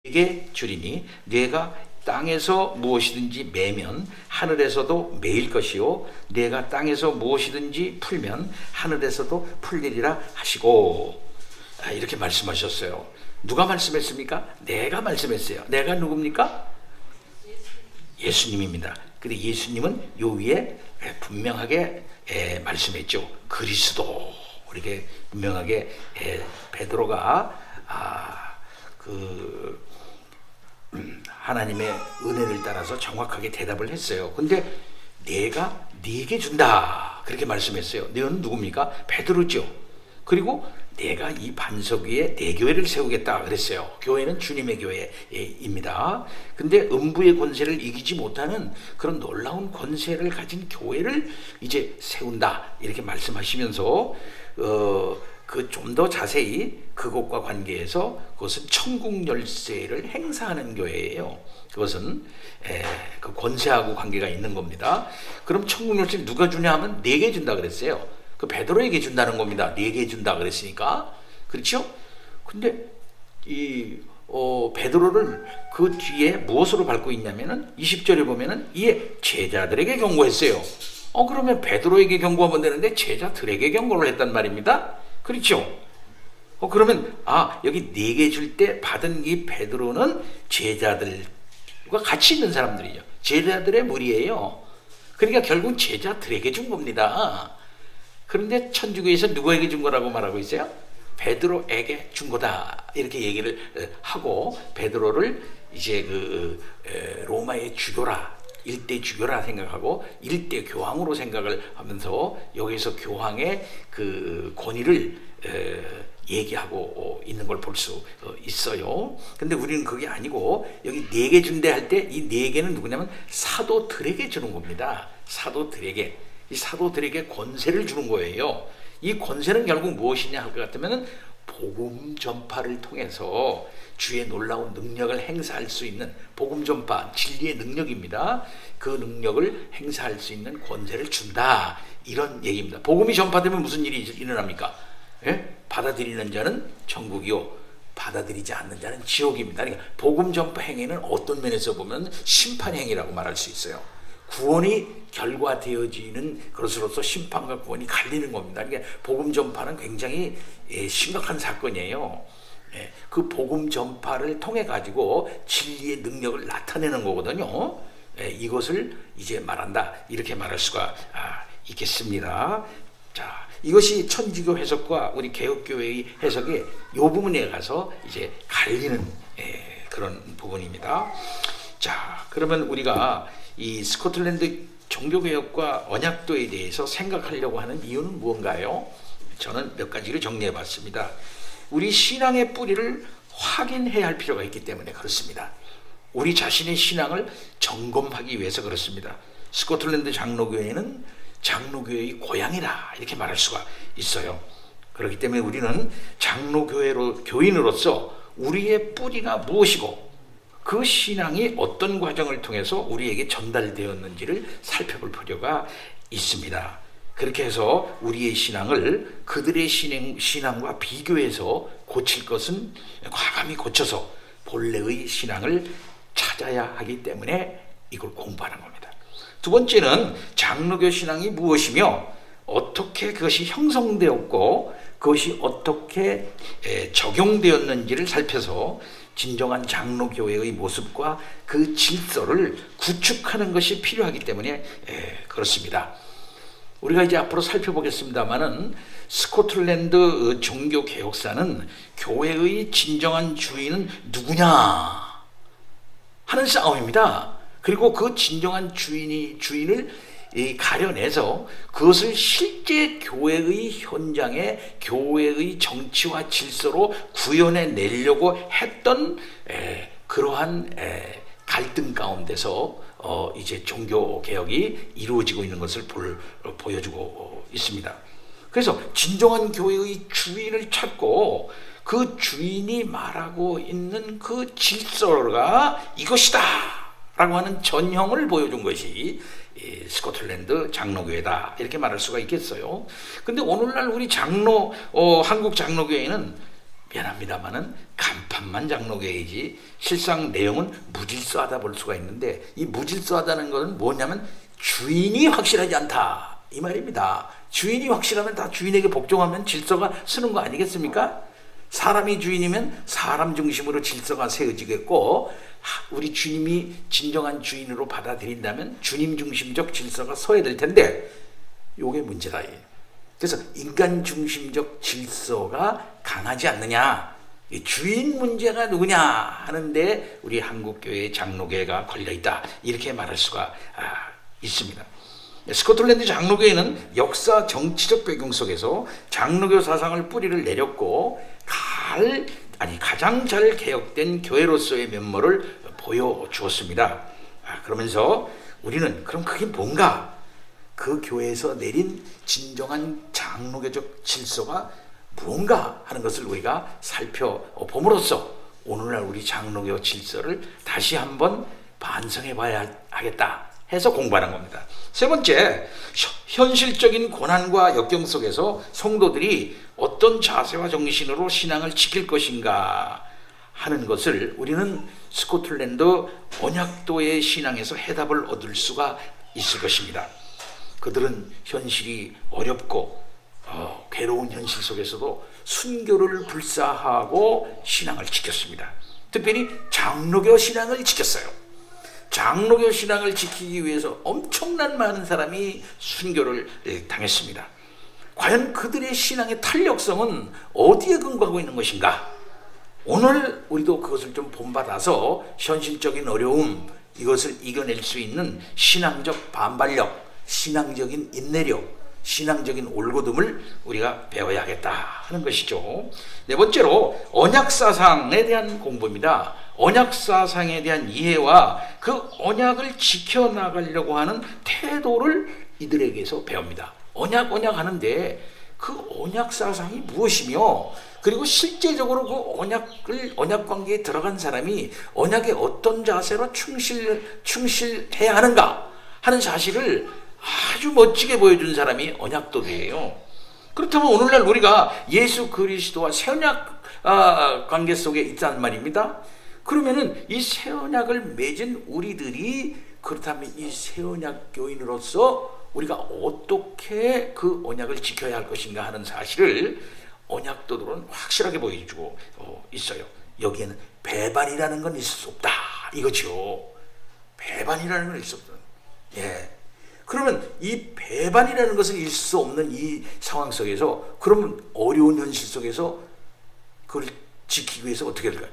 네게 주리니 네가 땅에서 무엇이든지 매면 하늘에서도 매일 것이요 네가 땅에서 무엇이든지 풀면 하늘에서도 풀리리라 하시고, 이렇게 말씀하셨어요. 누가 말씀했습니까? 내가 말씀했어요. 내가 누굽니까? 예수님입니다. 근데 예수님은 요 위에 분명하게 말씀했죠. 그리스도, 이렇게 분명하게 베드로가 하나님의 은혜를 따라서 정확하게 대답을 했어요. 근데 내가 네게 준다, 그렇게 말씀했어요. 너는 누굽니까? 베드로죠. 그리고 내가 이 반석 위에 내 교회를 세우겠다 그랬어요. 교회는 주님의 교회입니다. 근데 음부의 권세를 이기지 못하는 그런 놀라운 권세를 가진 교회를 이제 세운다, 이렇게 말씀하시면서 그 좀 더 자세히 그것과 관계해서 그것은 천국 열쇠를 행사하는 교회예요. 그것은 그 권세하고 관계가 있는 겁니다. 그럼 천국 열쇠를 누가 주냐 하면 네게 준다 그랬어요. 그 베드로에게 준다는 겁니다. 네게 준다 그랬으니까. 그렇죠? 근데 이 베드로를 그 뒤에 무엇으로 밟고 있냐면은 20절에 보면은 이에 제자들에게 경고했어요. 그러면 베드로에게 경고하면 되는데 제자들에게 경고를 했단 말입니다. 그렇죠? 그러면 여기 네게 줄 때 받은 이 베드로는 제자들과 같이 있는 사람들이죠. 제자들의 무리예요. 그러니까 결국 제자들에게 준 겁니다. 그런데 천주교에서 누구에게 준 거라고 말하고 있어요? 베드로에게 준 거다, 이렇게 얘기를 하고, 베드로를 이제 로마의 주교라, 일대 주교라 생각하고 일대 교황으로 생각을 하면서 여기서 교황의 그 권위를 얘기하고 있는 걸 볼 수 있어요. 근데 우리는 그게 아니고 여기 네개 준대 할 때 이 네 개는 누구냐면 사도들에게 주는 겁니다. 사도들에게, 이 사도들에게 권세를 주는 거예요. 이 권세는 결국 무엇이냐 할 것 같으면 복음 전파를 통해서 주의 놀라운 능력을 행사할 수 있는 복음 전파, 진리의 능력입니다. 그 능력을 행사할 수 있는 권세를 준다, 이런 얘기입니다. 복음이 전파되면 무슨 일이 일어납니까? 받아들이는 자는 천국이요 받아들이지 않는 자는 지옥입니다. 그러니까 복음 전파 행위는 어떤 면에서 보면 심판 행위라고 말할 수 있어요. 구원이 결과되어지는 것으로서 심판과 구원이 갈리는 겁니다. 그러니까 복음 전파는 굉장히 심각한 사건이에요. 그 복음 전파를 통해 가지고 진리의 능력을 나타내는 거거든요. 이것을 이제 말한다, 이렇게 말할 수가 있겠습니다. 자, 이것이 천주교 해석과 우리 개혁교회의 해석의 이 부분에 가서 이제 갈리는 그런 부분입니다. 자, 그러면 우리가 이 스코틀랜드 종교개혁과 언약도에 대해서 생각하려고 하는 이유는 무언가요? 저는 몇 가지를 정리해 봤습니다. 우리 신앙의 뿌리를 확인해야 할 필요가 있기 때문에 그렇습니다. 우리 자신의 신앙을 점검하기 위해서 그렇습니다. 스코틀랜드 장로교회는 장로교회의 고향이다, 이렇게 말할 수가 있어요. 그렇기 때문에 우리는 교인으로서 우리의 뿌리가 무엇이고 그 신앙이 어떤 과정을 통해서 우리에게 전달되었는지를 살펴볼 필요가 있습니다. 그렇게 해서 우리의 신앙을 그들의 신앙과 비교해서 고칠 것은 과감히 고쳐서 본래의 신앙을 찾아야 하기 때문에 이걸 공부하는 겁니다. 두 번째는 장로교 신앙이 무엇이며 어떻게 그것이 형성되었고 그것이 어떻게 적용되었는지를 살펴서 진정한 장로교회의 모습과 그 질서를 구축하는 것이 필요하기 때문에 그렇습니다. 우리가 이제 앞으로 살펴보겠습니다만은 스코틀랜드 종교개혁사는 교회의 진정한 주인은 누구냐 하는 싸움입니다. 그리고 그 진정한 주인을 가려내서 그것을 실제 교회의 현장에 교회의 정치와 질서로 구현해 내려고 했던 그러한 갈등 가운데서 이제 종교 개혁이 이루어지고 있는 것을 보여주고 있습니다. 그래서 진정한 교회의 주인을 찾고 그 주인이 말하고 있는 그 질서가 이것이다 라고 하는 전형을 보여준 것이 스코틀랜드 장로교회다, 이렇게 말할 수가 있겠어요. 근데 오늘날 우리 한국 장로교회는 미안합니다만은 간판만 장로교회이지 실상 내용은 무질서하다 볼 수가 있는데, 이 무질서하다는 것은 뭐냐면 주인이 확실하지 않다 이 말입니다. 주인이 확실하면 다 주인에게 복종하면 질서가 서는 거 아니겠습니까? 사람이 주인이면 사람 중심으로 질서가 세워지겠고, 우리 주님이 진정한 주인으로 받아들인다면 주님 중심적 질서가 서야 될 텐데, 요게 문제다. 그래서 인간 중심적 질서가 강하지 않느냐, 주인 문제가 누구냐 하는데 우리 한국교회 장로교회가 걸려있다, 이렇게 말할 수가 있습니다. 스코틀랜드 장로교회는 역사 정치적 배경 속에서 장로교 사상을 뿌리를 내렸고 가장 잘 개혁된 교회로서의 면모를 보여주었습니다. 그러면서 우리는 그럼 그게 뭔가, 그 교회에서 내린 진정한 장로교적 질서가 무언가 하는 것을 우리가 살펴봄으로써 오늘날 우리 장로교 질서를 다시 한번 반성해 봐야 하겠다 해서 공부하는 겁니다. 세 번째, 현실적인 고난과 역경 속에서 성도들이 어떤 자세와 정신으로 신앙을 지킬 것인가 하는 것을 우리는 스코틀랜드 언약도의 신앙에서 해답을 얻을 수가 있을 것입니다. 그들은 현실이 어렵고 괴로운 현실 속에서도 순교를 불사하고 신앙을 지켰습니다. 특별히 장로교 신앙을 지켰어요. 장로교 신앙을 지키기 위해서 엄청난 많은 사람이 순교를 당했습니다. 과연 그들의 신앙의 탄력성은 어디에 근거하고 있는 것인가? 오늘 우리도 그것을 좀 본받아서 현실적인 어려움, 이것을 이겨낼 수 있는 신앙적 반발력, 신앙적인 인내력, 신앙적인 올곧음을 우리가 배워야 하겠다 하는 것이죠. 네 번째로, 언약사상에 대한 공부입니다. 언약사상에 대한 이해와 그 언약을 지켜나가려고 하는 태도를 이들에게서 배웁니다. 언약 하는데 그 언약사상이 무엇이며, 그리고 실제적으로 그 언약 관계에 들어간 사람이 언약에 어떤 자세로 충실해야 하는가 하는 사실을 아주 멋지게 보여준 사람이 언약도들이에요. 그렇다면 오늘날 우리가 예수 그리스도와 새언약 관계 속에 있다는 말입니다. 그러면은 이 새언약을 맺은 우리들이, 그렇다면 이 새언약 교인으로서 우리가 어떻게 그 언약을 지켜야 할 것인가 하는 사실을 언약도들은 확실하게 보여주고 있어요. 여기에는 배반이라는 건 있을 수 없다 이거죠. 배반이라는 건 있을 수 없다. 예. 그러면 이 배반이라는 것은 있을 수 없는 이 상황 속에서, 그러면 어려운 현실 속에서 그걸 지키기 위해서 어떻게 될까요?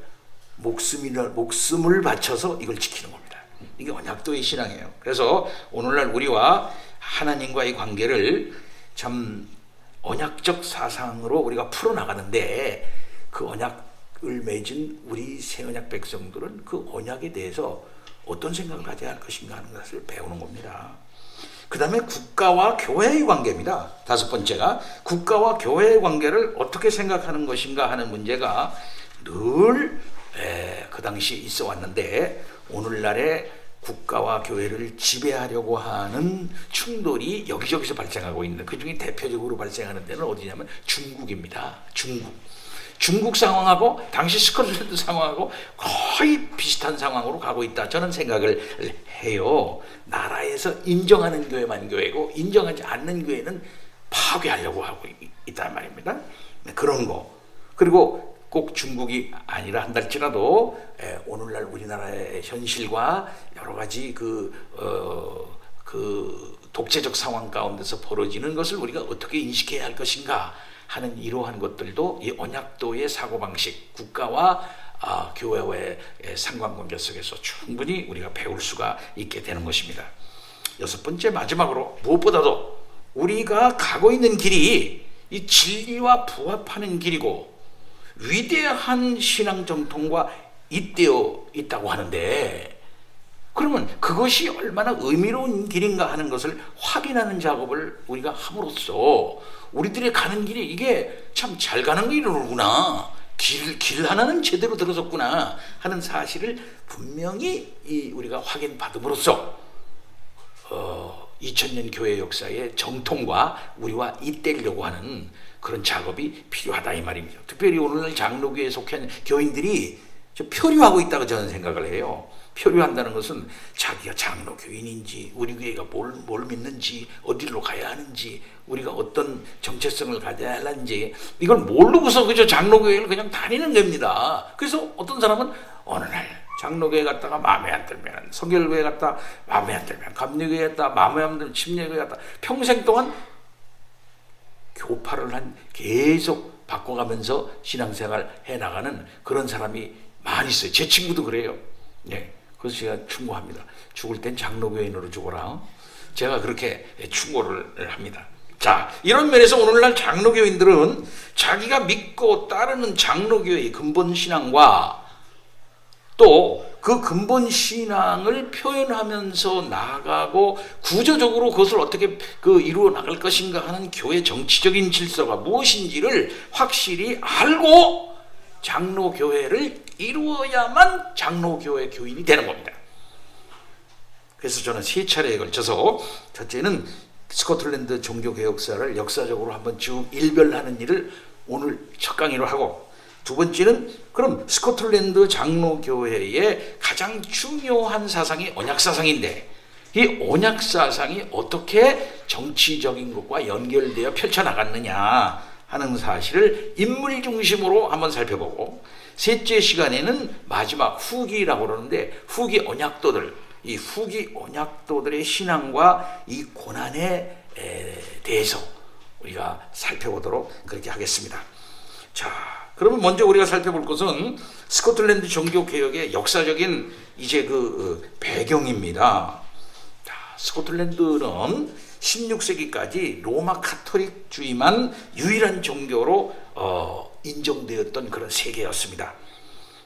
목숨을 바쳐서 이걸 지키는 겁니다. 이게 언약도의 신앙이에요. 그래서 오늘날 우리와 하나님과의 관계를 참 언약적 사상으로 우리가 풀어나가는데, 그 언약을 맺은 우리 새언약 백성들은 그 언약에 대해서 어떤 생각을 가져야 할 것인가 하는 것을 배우는 겁니다. 그 다음에 국가와 교회의 관계입니다. 다섯 번째가 국가와 교회의 관계를 어떻게 생각하는 것인가 하는 문제가 늘 그 당시 있어 왔는데, 오늘날의 국가와 교회를 지배하려고 하는 충돌이 여기저기서 발생하고 있는데, 그 중에 대표적으로 발생하는 데는 어디냐면 중국입니다. 중국 상황하고 당시 스코틀랜드 상황하고 거의 비슷한 상황으로 가고 있다, 저는 생각을 해요. 나라에서 인정하는 교회만 교회고 인정하지 않는 교회는 파괴하려고 하고 있단 말입니다. 그런 거. 그리고 꼭 중국이 아니라 한달치라도 오늘날 우리나라의 현실과 여러 가지 그 독재적 상황 가운데서 벌어지는 것을 우리가 어떻게 인식해야 할 것인가 하는 이러한 것들도 이 언약도의 사고방식, 국가와 교회와의 상관관계 속에서 충분히 우리가 배울 수가 있게 되는 것입니다. 여섯 번째, 마지막으로, 무엇보다도 우리가 가고 있는 길이 이 진리와 부합하는 길이고 위대한 신앙 정통과 잇대어 있다고 하는데, 그러면 그것이 얼마나 의미로운 길인가 하는 것을 확인하는 작업을 우리가 함으로써 우리들의 가는 길이 이게 참 잘 가는 길이로구나, 길 하나는 제대로 들어섰구나 하는 사실을 분명히 우리가 확인받음으로써 2000년 교회 역사의 정통과 우리와 잇대려고 하는 그런 작업이 필요하다 이 말입니다. 특별히 오늘날 장로교회에 속한 교인들이 좀 표류하고 있다고 저는 생각을 해요. 표류한다는 것은 자기가 장로교인인지 우리 교회가 뭘 믿는지 어디로 가야 하는지 우리가 어떤 정체성을 가져야 하는지 이걸 모르고서 그저 장로교회를 그냥 다니는 겁니다. 그래서 어떤 사람은 어느 날 장로교회 갔다가 마음에 안 들면 성결교회 갔다 마음에 안 들면 감리교회 갔다 마음에 안 들면 침례교회 갔다 평생 동안 교파를 계속 바꿔가면서 신앙생활 해나가는 그런 사람이 많이 있어요. 제 친구도 그래요. 네. 그래서 제가 충고합니다. 죽을 땐 장로교인으로 죽어라. 제가 그렇게 충고를 합니다. 자, 이런 면에서 오늘날 장로교인들은 자기가 믿고 따르는 장로교의 근본신앙과 또 그 근본신앙을 표현하면서 나아가고 구조적으로 그것을 어떻게 이루어 나갈 것인가 하는 교회 정치적인 질서가 무엇인지를 확실히 알고 장로교회를 이루어야만 장로교회 교인이 되는 겁니다. 그래서 저는 3차례에 걸쳐서 첫째는 스코틀랜드 종교개혁사를 역사적으로 한번 쭉 일별하는 일을 오늘 첫 강의로 하고 두 번째는 그럼 스코틀랜드 장로교회의 가장 중요한 사상이 언약사상인데 이 언약사상이 어떻게 정치적인 것과 연결되어 펼쳐나갔느냐 하는 사실을 인물 중심으로 한번 살펴보고 셋째 시간에는 마지막 후기라고 그러는데 후기 언약도들 이 후기 언약도들의 신앙과 이 고난에 대해서 우리가 살펴보도록 그렇게 하겠습니다. 자, 그러면 먼저 우리가 살펴볼 것은 스코틀랜드 종교개혁의 역사적인 이제 배경입니다. 자, 스코틀랜드는 16세기까지 로마 카톨릭주의만 유일한 종교로 인정되었던 그런 세계였습니다.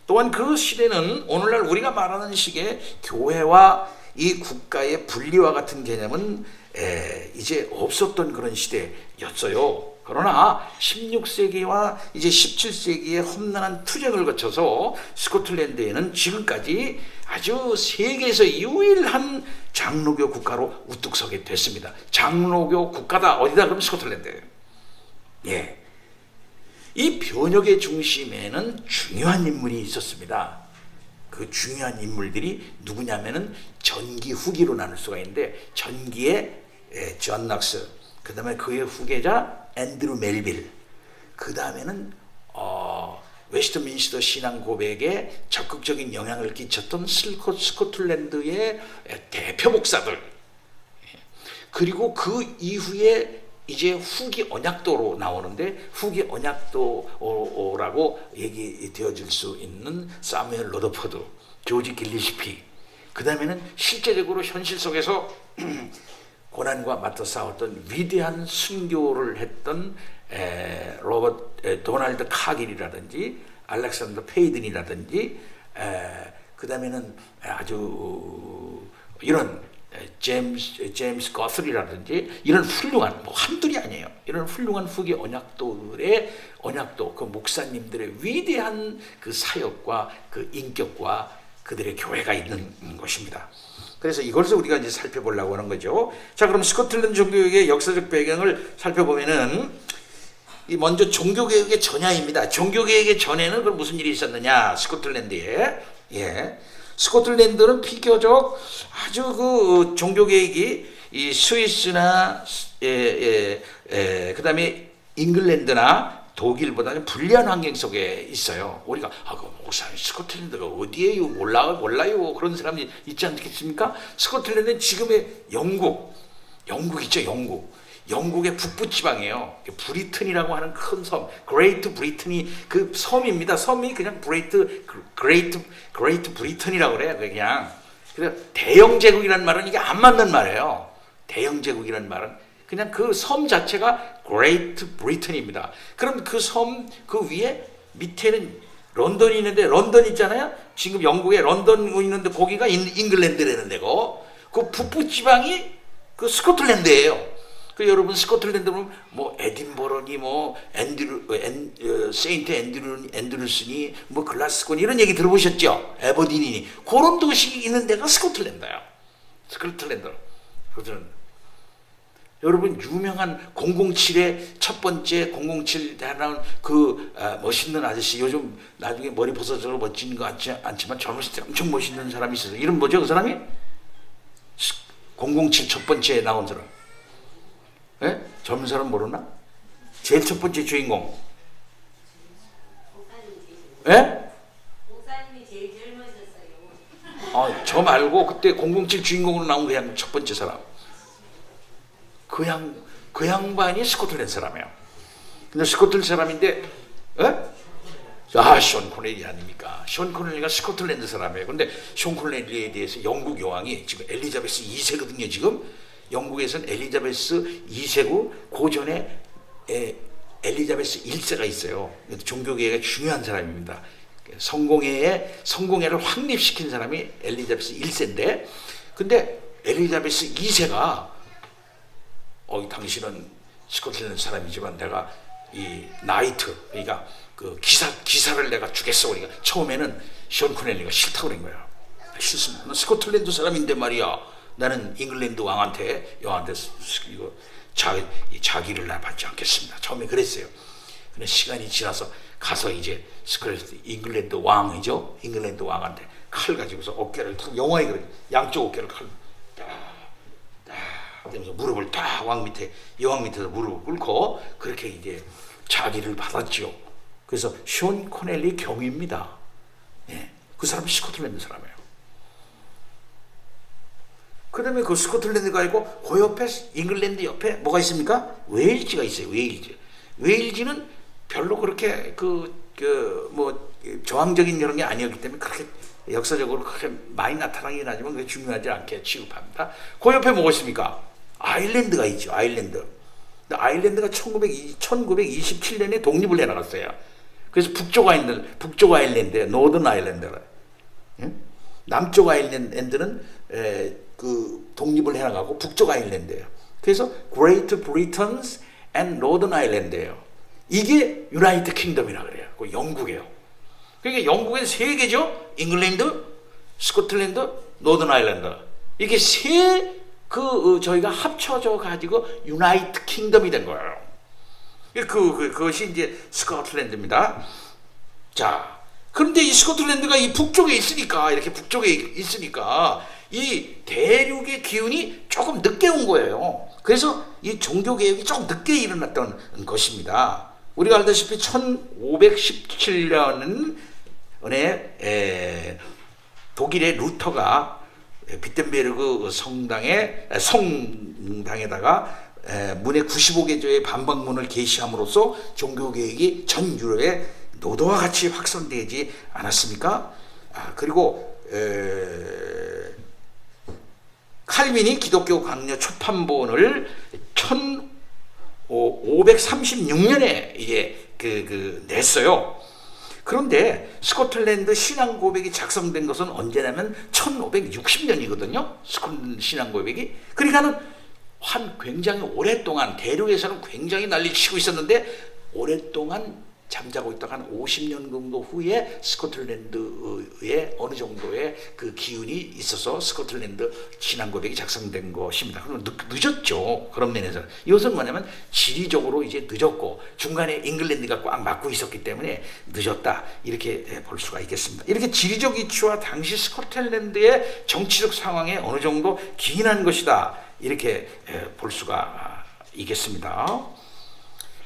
또한 그 시대는 오늘날 우리가 말하는 식의 교회와 이 국가의 분리와 같은 개념은 이제 없었던 그런 시대였어요. 그러나 16세기와 이제 17세기의 험난한 투쟁을 거쳐서 스코틀랜드에는 지금까지 아주 세계에서 유일한 장로교 국가로 우뚝 서게 됐습니다. 장로교 국가다. 어디다? 그럼 스코틀랜드예요. 예. 이 변혁의 중심에는 중요한 인물이 있었습니다. 그 중요한 인물들이 누구냐면은 전기 후기로 나눌 수가 있는데 전기의 존 락스, 그 다음에 그의 후계자 앤드루 멜빌, 그 다음에는 웨스트민스터 신앙 고백에 적극적인 영향을 끼쳤던 스코틀랜드의 대표 목사들, 그리고 그 이후에 이제 후기 언약도로 나오는데 후기 언약도라고 얘기되어 줄 수 있는 사무엘 러더퍼드, 조지 길리시피, 그 다음에는 실제적으로 현실 속에서 고난과 맞서 싸웠던 위대한 순교를 했던 도널드 카길이라든지 알렉산더 페이든이라든지 그 다음에는 아주 이런 제임스 거슬이라든지 이런 훌륭한 한둘이 아니에요. 이런 훌륭한 후기 언약도들의 언약도 그 목사님들의 위대한 그 사역과 그 인격과 그들의 교회가 있는 것입니다. 그래서 이것을 우리가 이제 살펴보려고 하는 거죠. 자, 그럼 스코틀랜드 종교개혁의 역사적 배경을 살펴보면은 이 먼저 종교개혁의 전야입니다. 종교개혁의 전에는 그럼 무슨 일이 있었느냐? 스코틀랜드에 스코틀랜드는 비교적 아주 그 종교개혁이 이 스위스나 그다음에 잉글랜드나 독일보다는 불리한 환경 속에 있어요. 우리가 그 목사님 스코틀랜드가 어디에요? 몰라요. 그런 사람이 있지 않겠습니까? 스코틀랜드는 지금의 영국 있죠. 영국의 북부 지방이에요. 브리튼이라고 하는 큰 섬, 그레이트 브리튼이 그 섬입니다. 섬이 그냥 그레이트 브리튼이라고 그래요. 그냥. 그래서 대영 제국이라는 말은 이게 안 맞는 말이에요. 대영 제국이라는 말은 그냥 그 섬 자체가 그레이트 브리튼입니다. 그럼 그 섬 그 위에 밑에는 런던이 있는데 런던 있잖아요. 지금 영국에 런던 있는데 거기가 잉글랜드라는 데고 그 북부 지방이 그 스코틀랜드예요. 그 여러분 스코틀랜드 보면 에딘버러니 세인트 앤드루스니 글라스고니 이런 얘기 들어보셨죠? 에버딘이니 그런 도시 있는 데가 스코틀랜드예요. 스코틀랜드. 여러분 유명한 007의 첫 번째 007 나온 그 멋있는 아저씨, 요즘 나중에 머리 벗어서 멋진 거 않지만 젊었을 때 엄청 멋있는 사람이 있어요. 이름 뭐죠 그 사람이? 007 첫 번째에 나온 사람. 예? 젊은 사람 모르나? 제일 첫 번째 주인공. 예? 목사님이 제일 젊으셨어요. 저 말고 그때 007 주인공으로 나온 그냥 첫 번째 사람. 그 양반이 스코틀랜드 사람이에요. 근데 스코틀랜드 사람인데, 션 코넬리 아닙니까? 션 코넬리가 스코틀랜드 사람이에요. 근데 션 코넬리에 대해서 영국 여왕이 지금 엘리자베스 2세거든요. 지금 영국에서는 엘리자베스 2세고 고전에 엘리자베스 1세가 있어요. 종교계가 중요한 사람입니다. 성공회를 확립시킨 사람이 엘리자베스 1세인데, 근데 엘리자베스 2세가 당신은 스코틀랜드 사람이지만 내가 이 나이트, 그러니까 그 기사를 내가 주겠어. 그러니까 처음에는 션 코넬리가 싫다고 그런 거야. 싫습니다. 스코틀랜드 사람인데 말이야. 나는 잉글랜드 여왕한테 이거 자기를 나 받지 않겠습니다. 처음에 그랬어요. 근데 시간이 지나서 가서 이제 잉글랜드 왕이죠. 잉글랜드 왕한테 칼 가지고서 어깨를 탁, 영화에 그래, 양쪽 어깨를 칼 그러면서 무릎을 딱 여왕 밑에서 무릎을 꿇고 그렇게 이제 자기를 받았지요. 그래서 션 코넬리 경위입니다. 예, 그 사람이 스코틀랜드 사람이에요. 그 다음에 그 스코틀랜드가 있고 그 옆에 잉글랜드 옆에 뭐가 있습니까? 웨일즈가 있어요. 웨일즈는 별로 그렇게 뭐 저항적인 이런 게 아니었기 때문에 그렇게 역사적으로 그렇게 많이 나타나긴 하지만 그게 중요하지 않게 취급합니다. 그 옆에 뭐가 있습니까? 아일랜드가 있죠. 아일랜드가 1927년에 독립을 해나갔어요. 그래서 북쪽 아일랜드, 노던 아일랜드. 남쪽 아일랜드는 그 독립을 해나가고 북쪽 아일랜드예요. 그래서 Great Britain's and Northern Ireland예요. 이게 유나이티드 킹덤이라 그래요. 그 영국이에요. 그러니까 영국의 세 개죠. 잉글랜드, 스코틀랜드, 노던 아일랜드. 이게 저희가 합쳐져 가지고 유나이티드 킹덤이 된 거예요. 그것이 이제 스코틀랜드입니다. 자, 그런데 이 스코틀랜드가 이 북쪽에 있으니까 이 대륙의 기운이 조금 늦게 온 거예요. 그래서 이 종교개혁이 조금 늦게 일어났던 것입니다. 우리가 알다시피 1517년에 독일의 루터가 비텐베르그 성당에다가 문의 95개조의 반박문을 게시함으로써 종교개혁이 전 유럽에 노도와 같이 확산되지 않았습니까? 그리고 칼빈이 기독교 강요 초판본을 1536년에 이게 냈어요. 그런데 스코틀랜드 신앙 고백이 작성된 것은 언제냐면 1560년이거든요. 스코틀랜드 신앙 고백이. 그러니까는 굉장히 오랫동안 대륙에서는 굉장히 난리 치고 있었는데 오랫동안 잠자고 있다가 한 50년 정도 후에 스코틀랜드에 어느 정도의 그 기운이 있어서 스코틀랜드 신앙 고백이 작성된 것입니다. 그럼 늦었죠. 그런 면에서 이것은 뭐냐면 지리적으로 이제 늦었고 중간에 잉글랜드가 꽉 막고 있었기 때문에 늦었다 이렇게 볼 수가 있겠습니다. 이렇게 지리적 이치와 당시 스코틀랜드의 정치적 상황에 어느 정도 기인한 것이다 이렇게 볼 수가 있겠습니다.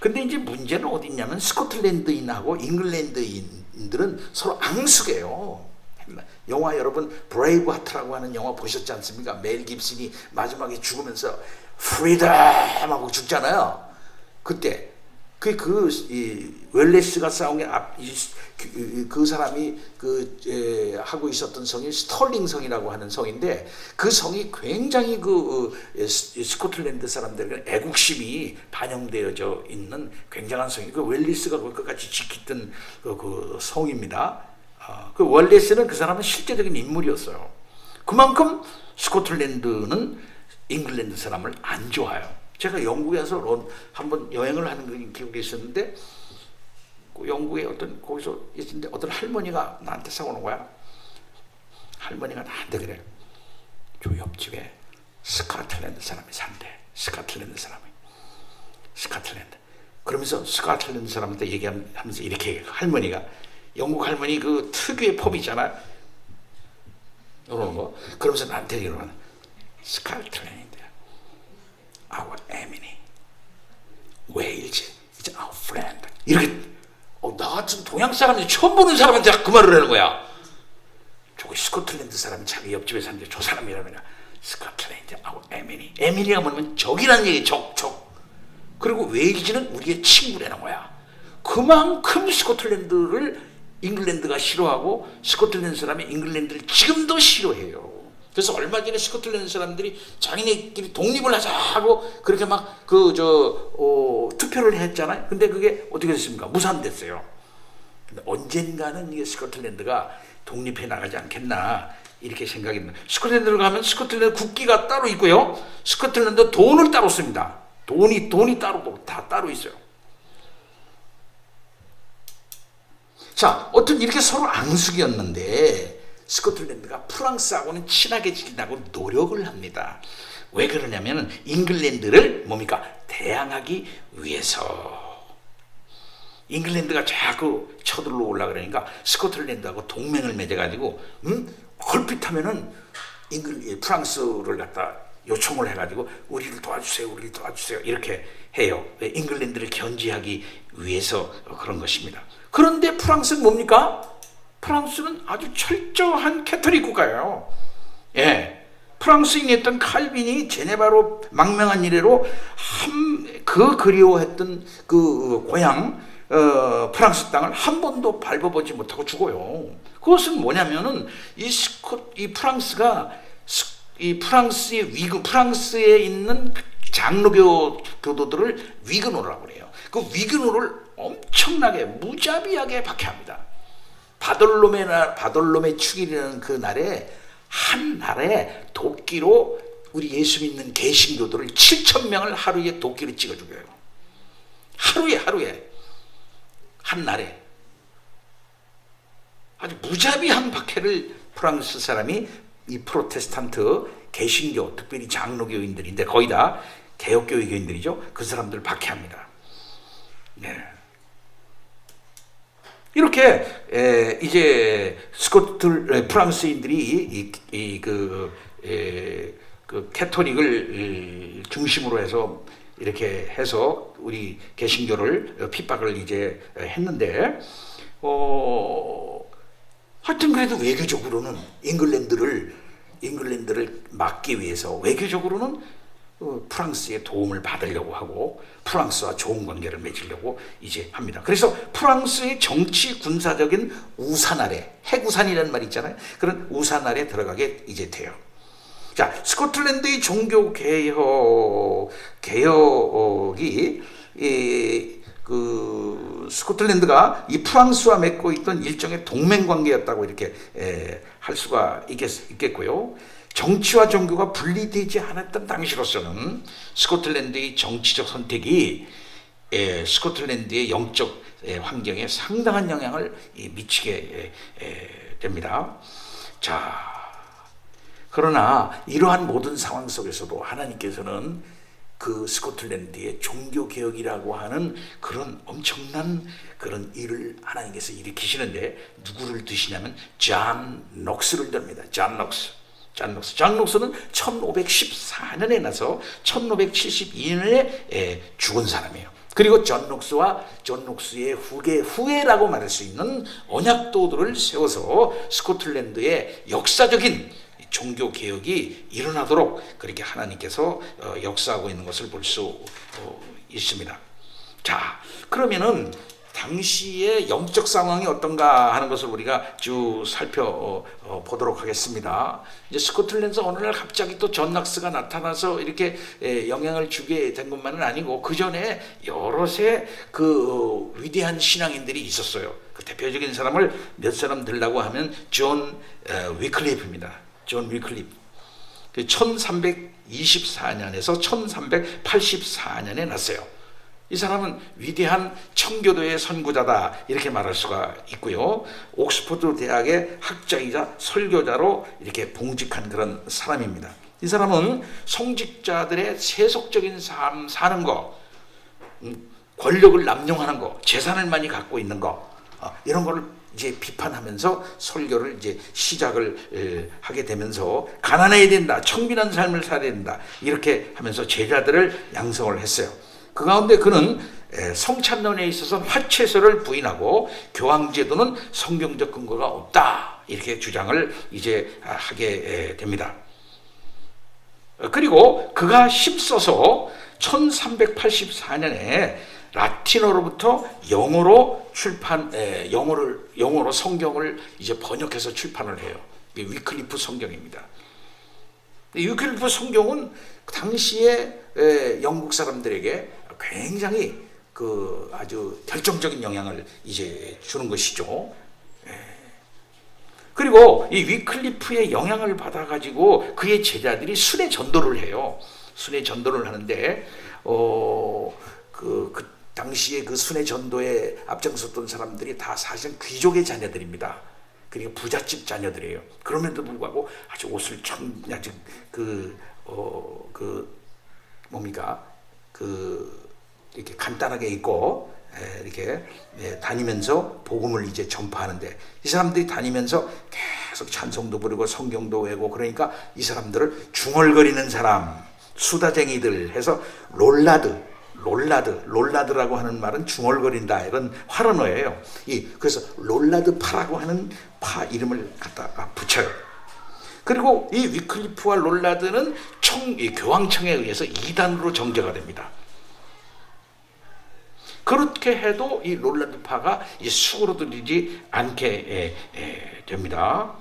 근데 이제 문제는 어디 있냐면 스코틀랜드인하고 잉글랜드인들은 서로 앙숙해요. 영화 여러분 브레이브 하트라고 하는 영화 보셨지 않습니까? 멜 깁슨이 마지막에 죽으면서 프리덤 하고 죽잖아요. 그때 웰레스가 싸운 게 그 사람이 하고 있었던 성이 스털링 성이라고 하는 성인데 그 성이 굉장히 스코틀랜드 사람들에게 애국심이 반영되어져 있는 굉장한 성이 웰리스가 그것까지 지키던 그 성입니다. 그 웰리스는 그 사람은 실제적인 인물이었어요. 그만큼 스코틀랜드는 잉글랜드 사람을 안 좋아해요. 제가 영국에서 한번 여행을 하는 기억이 있었는데 영국에 거기서 있었는데 어떤 할머니가 나한테 싸우는 거야. 할머니가 나한테 그래. 저 옆집에 스코틀랜드 사람이 산대. 스코틀랜드 사람이. 스코틀랜드. 그러면서 스코틀랜드 사람한테 얘기하면서 이렇게 얘기해요. 할머니가, 영국 할머니 그 특유의 폼 있잖아. 이러는 거. 그러면서 나한테 이러는, 스코틀랜드, our enemy, 웨일즈, is our friend. 이렇게, 나 같은 동양 사람이 처음 보는 사람한테 그 말을 하는 거야. 저거 스코틀랜드 사람이 자기 옆집에 사는데 저 사람이라면, 스코틀랜드, our enemy. 에미니가 뭐냐면 적이라는 얘기, 적. 그리고 웨일즈는 우리의 친구라는 거야. 그만큼 스코틀랜드를 잉글랜드가 싫어하고 스코틀랜드 사람이 잉글랜드를 지금도 싫어해요. 그래서 얼마 전에 스코틀랜드 사람들이 자기네끼리 독립을 하자 하고 그렇게 막 투표를 했잖아요. 근데 그게 어떻게 됐습니까? 무산됐어요. 근데 언젠가는 이게 스코틀랜드가 독립해 나가지 않겠나 이렇게 생각이 듭니다. 스코틀랜드를 가면 스코틀랜드 국기가 따로 있고요. 스코틀랜드 돈을 따로 씁니다. 돈이 따로 다 따로 있어요. 자, 어떤 이렇게 서로 앙숙이었는데 스코틀랜드가 프랑스하고는 친하게 지내려고 노력을 합니다. 왜 그러냐면 잉글랜드를 뭡니까? 대항하기 위해서. 잉글랜드가 자꾸 쳐들러 올라 그러니까 스코틀랜드하고 동맹을 맺어가지고 얼핏 하면은 프랑스를 갖다 요청을 해가지고 우리를 도와주세요 이렇게 해요. 잉글랜드를 견제하기 위해서 그런 것입니다. 그런데 프랑스는 뭡니까? 프랑스는 아주 철저한 캐톨릭 국가예요. 예, 프랑스인이었던 칼빈이 제네바로 망명한 이래로 그 그리워했던 그 고향 프랑스 땅을 한 번도 밟아보지 못하고 죽어요. 그것은 뭐냐면은 이 프랑스가 이 프랑스에 있는 장로교 교도들을 위그노라고 그래요. 그 위그노를 엄청나게 무자비하게 박해합니다. 바돌로메 축일이라는 그 날에 한 날에 도끼로 우리 예수 믿는 개신교도를 7,000명을 하루에 도끼로 찍어 죽여요. 하루에 한 날에 아주 무자비한 박해를 프랑스 사람이 이 프로테스탄트 개신교 특별히 장로교인들인데 거의 다 개혁교회교인들이죠. 그 사람들을 박해합니다. 네. 이렇게 이제 프랑스인들이 그 캐토릭을 중심으로 해서 이렇게 해서 우리 개신교를 핍박을 이제 했는데 하여튼 그래도 외교적으로는 잉글랜드를 막기 위해서 외교적으로는 프랑스의 도움을 받으려고 하고 프랑스와 좋은 관계를 맺으려고 이제 합니다. 그래서 프랑스의 정치 군사적인 우산 아래, 핵우산이라는 말이 있잖아요. 그런 우산 아래 들어가게 이제 돼요. 자, 스코틀랜드의 종교 개혁이 스코틀랜드가 이 프랑스와 맺고 있던 일종의 동맹 관계였다고 이렇게 할 수가 있겠고요. 정치와 종교가 분리되지 않았던 당시로서는 스코틀랜드의 정치적 선택이 스코틀랜드의 영적 환경에 상당한 영향을 미치게 됩니다. 자, 그러나 이러한 모든 상황 속에서도 하나님께서는 그 스코틀랜드의 종교개혁이라고 하는 그런 엄청난 그런 일을 하나님께서 일으키시는데 누구를 드시냐면 존 녹스를 듭니다. 존 녹스는 1514년에 나서 1572년에 죽은 사람이에요. 그리고 존 녹스의 후예라고 말할 수 있는 언약도들을 세워서 스코틀랜드의 역사적인 종교 개혁이 일어나도록 그렇게 하나님께서 역사하고 있는 것을 볼 수 있습니다. 자, 그러면은 당시의 영적 상황이 어떤가 하는 것을 우리가 쭉 살펴보도록 하겠습니다. 이제 스코틀랜드에서 어느 날 갑자기 또 존 녹스가 나타나서 이렇게 영향을 주게 된 것만은 아니고 그 전에 여럿의 그 위대한 신앙인들이 있었어요. 그 대표적인 사람을 몇 사람 들라고 하면 존 위클리프입니다. 존 위클리프. 1324년에서 1384년에 났어요. 이 사람은 위대한 청교도의 선구자다 이렇게 말할 수가 있고요. 옥스퍼드 대학의 학자이자 설교자로 이렇게 봉직한 그런 사람입니다. 이 사람은 성직자들의 세속적인 삶 사는 거, 권력을 남용하는 거, 재산을 많이 갖고 있는 거, 이런 거를 이제 비판하면서 설교를 이제 시작을 하게 되면서 가난해야 된다, 청빈한 삶을 살아야 된다, 이렇게 하면서 제자들을 양성을 했어요. 그 가운데 그는 성찬론에 있어서 화채설을 부인하고 교황제도는 성경적 근거가 없다, 이렇게 주장을 이제 하게 됩니다. 그리고 그가 힘써서 1384년에 라틴어로부터 영어로 영어로 성경을 이제 번역해서 출판을 해요. 이게 위클리프 성경입니다. 위클리프 성경은 당시에 영국 사람들에게 굉장히 아주 결정적인 영향을 이제 주는 것이죠. 그리고 이 위클리프의 영향을 받아가지고 그의 제자들이 순회 전도를 해요. 순회 전도를 하는데, 그 당시에 그 순회 전도에 앞장섰던 사람들이 다 사실은 귀족의 자녀들입니다. 그리고 부잣집 자녀들이에요. 그럼에도 불구하고 아주 옷을 아주 이렇게 간단하게 입고 이렇게 다니면서 복음을 이제 전파하는데, 이 사람들이 다니면서 계속 찬송도 부르고 성경도 외고, 그러니까 이 사람들을 중얼거리는 사람, 수다쟁이들 해서 롤라드라고 하는 말은 중얼거린다, 이런 활언어예요. 그래서 롤라드파라고 하는 파 이름을 갖다가 붙여요. 그리고 이 위클리프와 롤라드는 교황청에 의해서 이단으로 정죄가 됩니다. 그렇게 해도 이 롤라드파가 수그러들이지 않게 됩니다.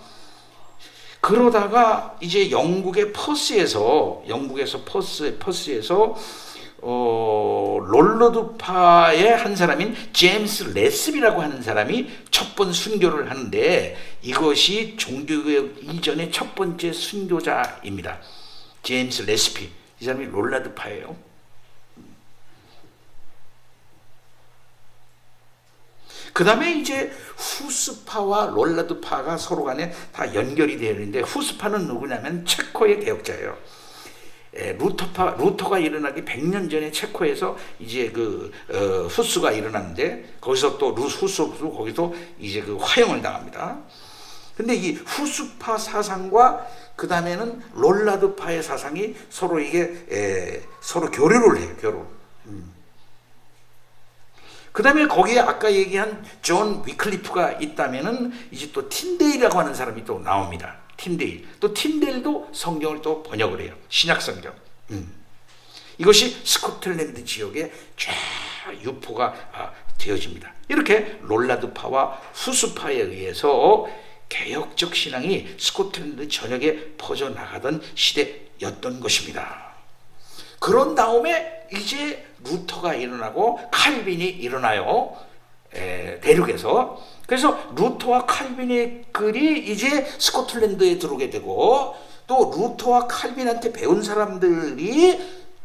그러다가 이제 영국의 퍼스에서 롤라드파의 한 사람인 제임스 레스비라고 하는 사람이 첫 번 순교를 하는데, 이것이 종교개혁 이전의 첫 번째 순교자입니다. 제임스 레스비, 이 사람이 롤라드파예요. 그 다음에 이제 후스파와 롤라드파가 서로 간에 다 연결이 되어 있는데, 후스파는 누구냐면 체코의 개혁자예요. 루터가 일어나기 100년 전에 체코에서 이제 후스가 일어났는데, 거기서 또 후스도 거기서 이제 화형을 당합니다. 근데 이 후스파 사상과 그 다음에는 롤라드파의 사상이 서로 서로 교류를 해요, 교류. 그 다음에 거기에 아까 얘기한 존 위클리프가 있다면은 이제 또 틴데일이라고 하는 사람이 또 나옵니다. 틴데일도 성경을 또 번역을 해요. 신약 성경. 이것이 스코틀랜드 지역에 쫙 유포가 되어집니다. 이렇게 롤라드파와 후스파에 의해서 개혁적 신앙이 스코틀랜드 전역에 퍼져나가던 시대였던 것입니다. 그런 다음에 이제 루터가 일어나고 칼빈이 일어나요. 대륙에서. 그래서 루터와 칼빈의 글이 이제 스코틀랜드에 들어오게 되고, 또 루터와 칼빈한테 배운 사람들이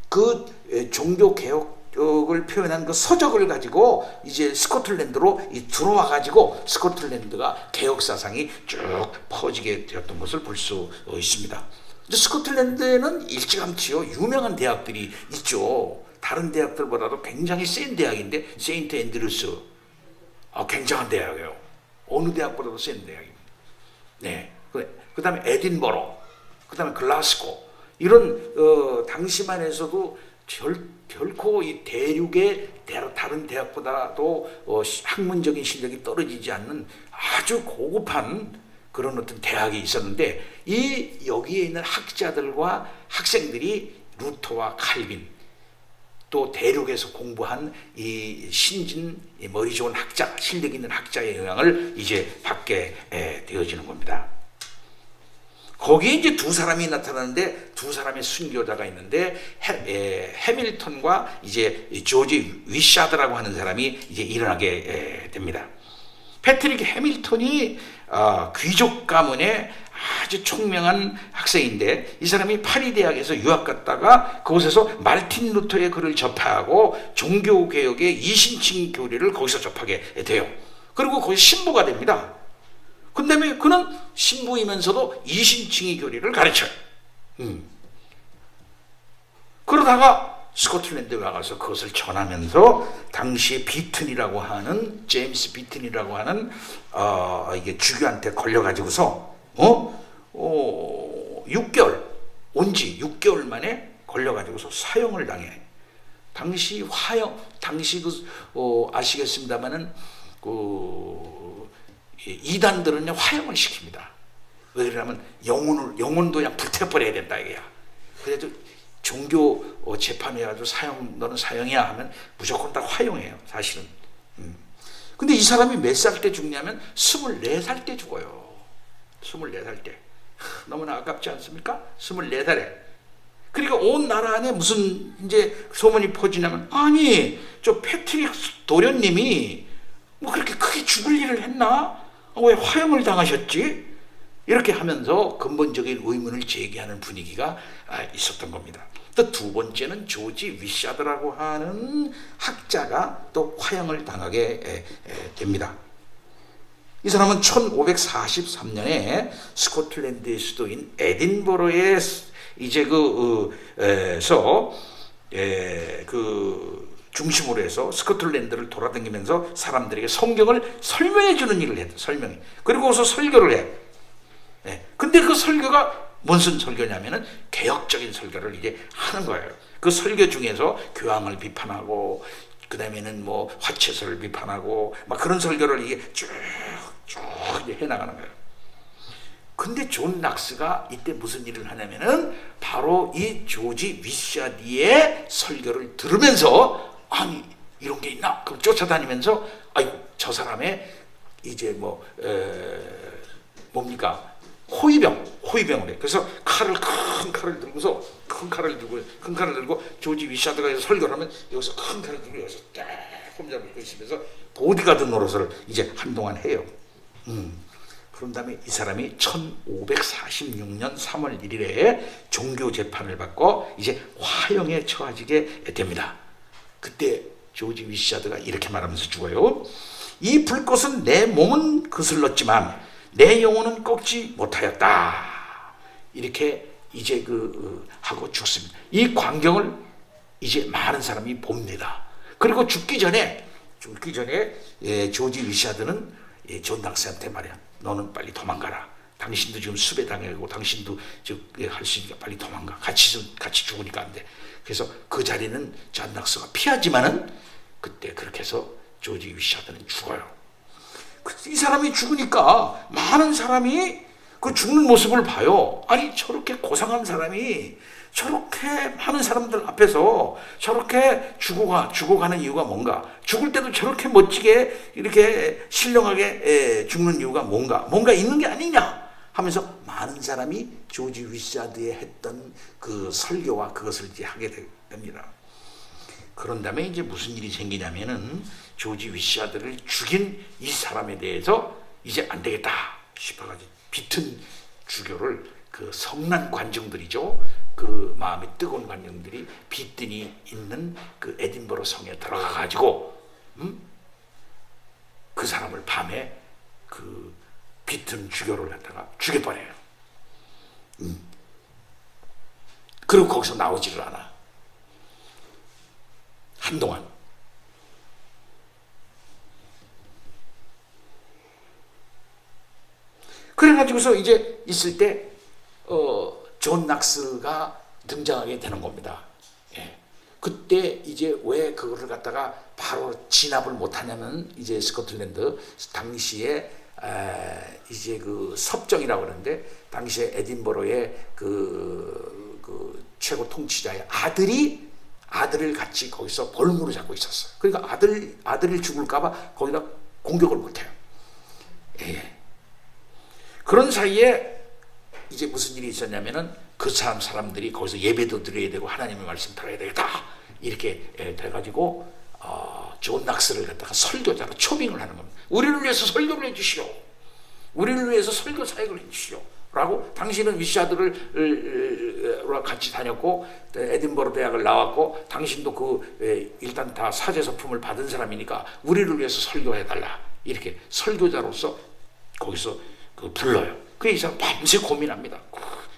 그 종교 개혁을 표현한 그 서적을 가지고 이제 스코틀랜드로 들어와 가지고 스코틀랜드가 개혁 사상이 쭉 퍼지게 되었던 것을 볼 수 있습니다. 스코틀랜드에는 일찌감치요 유명한 대학들이 있죠. 다른 대학들보다도 굉장히 센 대학인데, 세인트 앤드루스, 굉장한 대학이에요. 어느 대학보다도 센 대학입니다. 네. 그 다음에 에딘버러, 그 다음에 글라스고, 이런 당시만 해서도 결코 이 대륙의 다른 대학보다도 학문적인 실력이 떨어지지 않는 아주 고급한 그런 어떤 대학이 있었는데, 여기에 있는 학자들과 학생들이 루터와 칼빈, 또 대륙에서 공부한 이 신진 머리 좋은 학자, 실력 있는 학자의 영향을 이제 받게 되어지는 겁니다. 거기에 이제 두 사람이 나타나는데, 두 사람의 순교자가 있는데, 해밀턴과 이제 조지 위샤드라고 하는 사람이 이제 일어나게 됩니다. 패트릭 해밀턴이 귀족 가문의 아주 총명한 학생인데, 이 사람이 파리 대학에서 유학 갔다가 그곳에서 마르틴 루터의 글을 접하고 종교개혁의 이신칭 교리를 거기서 접하게 돼요. 그리고 거기 신부가 됩니다. 그 다음에 그는 신부이면서도 이신칭의 교리를 가르쳐요. 그러다가 스코틀랜드에 와가서 그것을 전하면서 당시에 비튼이라고 하는 제임스 비튼이라고 하는 이게 주교한테 걸려가지고서 6개월 온지 6개월 만에 걸려가지고서 사형을 당해. 당시 아시겠습니다만은 이단들은 화형을 시킵니다. 왜 그러냐면 영혼도 그냥 불태워버려야 된다 이게야. 그래도 종교 재판해가지고 너는 사형이야 하면 무조건 다 화형해요 사실은. 근데 이 사람이 몇 살 때 죽냐면 24살 때 죽어요. 24살 때. 너무나 아깝지 않습니까? 24살에. 그러니까 온 나라 안에 무슨 이제 소문이 퍼지냐면, 아니 저 패트릭 도련님이 뭐 그렇게 크게 죽을 일을 했나? 왜 화형을 당하셨지? 이렇게 하면서 근본적인 의문을 제기하는 분위기가 있었던 겁니다. 또 두 번째는 조지 위샤드라고 하는 학자가 또 화형을 당하게 됩니다. 이 사람은 1543년에 스코틀랜드의 수도인 에딘버러에 이제 중심으로 해서 스코틀랜드를 돌아다니면서 사람들에게 성경을 설명해 주는 일을 했다. 설명해. 그리고서 설교를 해. 근데 그 설교가 무슨 설교냐면은 개혁적인 설교를 이제 하는 거예요. 그 설교 중에서 교황을 비판하고, 그 다음에는 뭐 화채설을 비판하고, 막 그런 설교를 이게 쭉 해 나가는 거예요. 근데 존 낙스가 이때 무슨 일을 하냐면은 바로 이 조지 위샤디의 설교를 들으면서, 아니 이런 게 있나? 그럼 쫓아다니면서, 아이고 저 사람의 이제 뭡니까? 호위병을 해. 그래서 큰 칼을 들고 조지 위샤드가 해서 설교를 하면 여기서 큰 칼을 들고 여기서 딱 혼자 붙고 있으면서 보디가드 노릇을 이제 한동안 해요. 그런 다음에 이 사람이 1546년 3월 1일에 종교 재판을 받고 이제 화형에 처하게 됩니다. 그때 조지 위샤드가 이렇게 말하면서 죽어요. 이 불꽃은 내 몸은 거슬렀지만 내 영혼은 꺾지 못하였다. 이렇게 이제 하고 죽습니다. 이 광경을 이제 많은 사람이 봅니다. 그리고 죽기 전에 조지 위샤드는 존 낙스한테 말이야. 너는 빨리 도망가라. 당신도 지금 수배당하고 당신도 할 수 있으니까 빨리 도망가. 같이 죽으니까 안 돼. 그래서 그 자리는 존 낙스가 피하지만은 그때 그렇게 해서 조지 위샤드는 죽어요. 이 사람이 죽으니까 많은 사람이 그 죽는 모습을 봐요. 아니 저렇게 고상한 사람이 저렇게 많은 사람들 앞에서 저렇게 죽어가는 이유가 뭔가? 죽을 때도 저렇게 멋지게 이렇게 신령하게 죽는 이유가 뭔가 있는 게 아니냐 하면서 많은 사람이 조지 위샤드에 했던 그 설교와 그것을 이제 하게 됩니다. 그런 다음에 이제 무슨 일이 생기냐면은 조지 위샤드를 죽인 이 사람에 대해서 이제 안 되겠다 싶어가지고 비튼 주교를 그 성난 관정들이죠. 그 마음이 뜨거운 관정들이 비튼이 있는 그 에딘버러 성에 들어가가지고 그 사람을 밤에 그 비튼 주교를 갖다가 죽여버려요. 그리고 거기서 나오지를 않아. 한동안. 그래가지고서 이제 있을 때 존 낙스가 등장하게 되는 겁니다. 그때 이제 왜 그거를 갖다가 바로 진압을 못하냐면 이제 스코틀랜드 당시에 이제 그 섭정이라고 그러는데 당시에 에딘버러의 그 최고 통치자의 아들을 같이 거기서 볼모로 잡고 있었어요. 그러니까 아들이 죽을까봐 거기다 공격을 못해요. 그런 사이에 이제 무슨 일이 있었냐면은 그 사람들이 거기서 예배도 드려야 되고 하나님의 말씀 들어야 되겠다 이렇게 돼가지고 존 낙스를 갖다가 설교자로 초빙을 하는 겁니다. 우리를 위해서 설교를 해주시오. 우리를 위해서 설교 사역을 해주시오. 라고 당신은 위샤드를 같이 다녔고 에딘버러 대학을 나왔고 당신도 일단 다 사제서품을 받은 사람이니까 우리를 위해서 설교해달라 이렇게 설교자로서 거기서 불러요. 그 이 사람 밤새 고민합니다.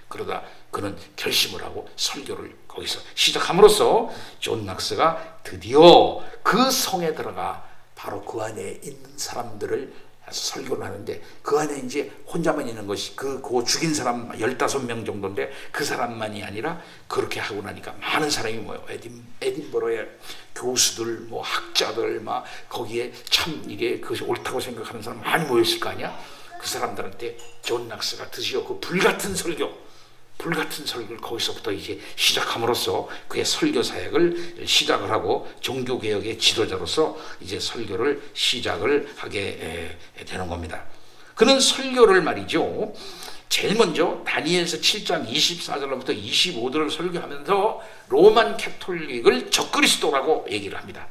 그러다 그는 결심을 하고 설교를 거기서 시작함으로써 존 낙스가 드디어 그 성에 들어가 바로 그 안에 있는 사람들을 설교를 하는데, 그 안에 이제 혼자만 있는 것이 그 죽인 사람 15명 정도인데, 그 사람만이 아니라 그렇게 하고 나니까 많은 사람이 모여. 에딘버러의 교수들, 뭐 학자들, 막 거기에 참 이게 그것이 옳다고 생각하는 사람 많이 모였을 거 아니야. 그 사람들한테 존 낙스가 드디어 그 불같은 설교를 거기서부터 이제 시작함으로써 그의 설교 사역을 시작을 하고 종교개혁의 지도자로서 이제 설교를 시작을 하게 되는 겁니다. 그는 설교를 말이죠, 제일 먼저 다니엘서 7장 24절로부터 25절을 설교하면서 로만 캐톨릭을 적그리스도라고 얘기를 합니다.